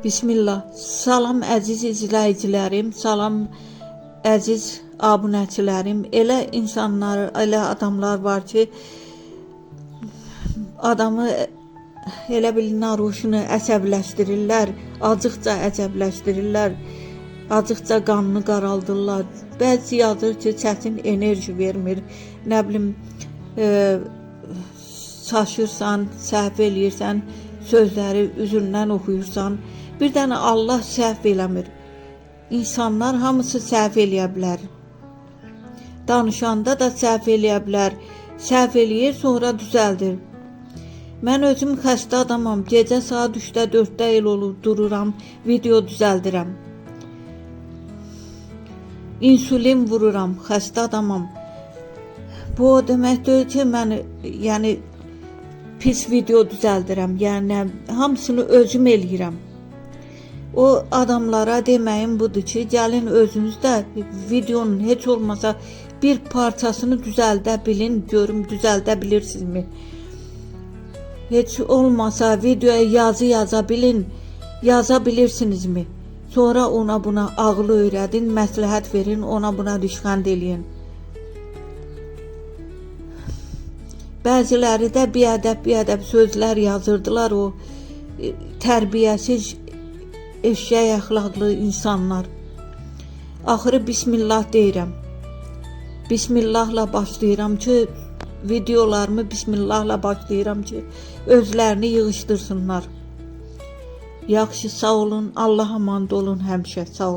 Bismillah. Salam əziz izləyicilərim, salam əziz abunəçilərim. Elə insanlar, elə adamlar var ki, adamı elə bil naruşunu əsəbləşdirirlər, acıqca əsəbləşdirirlər, acıqca qanını qaraldırlar. Bəzi yazır ki, çətin enerji vermir, nə bilim, çaşırsan, səhv eləyirsən, sözləri üzündən oxuyursan. Bir dənə Allah səhv eləmir. İnsanlar hamısı səhv eləyə bilər. Danışanda da səhv eləyə bilər. Səhv eləyir, sonra düzəldir. Mən özüm xəstə adamam. Gecə saat 3-də, 4-də el olur, dururam, video düzəldirəm. İnsulin vururam, xəstə adamam. Bu o demək deyil ki, mən pis video düzəldirəm. Yəni hamısını özüm eləyirəm. O adamlara deməyim budur ki, gəlin özünüz də videonun heç olmasa bir parçasını düzəldə bilin, görüm düzəldə bilirsinizmi? Heç olmasa videoya yazı yaza bilin, yaza bilirsinizmi? Sonra ona buna ağıl öyrədin, məsləhət verin, ona buna düşqənd eləyin. Bəziləri də biədəb sözlər yazırdılar, o tərbiyəsiz, eşşək əxlaqlı insanlar. Axırı Bismillah deyirəm. Bismillahla başlayıram ki, videolarımı Bismillahla başlayıram ki, özlərini yığışdırsınlar. Yaxşı, sağ olun, Allah'a aman olun həmişə, sağ olun.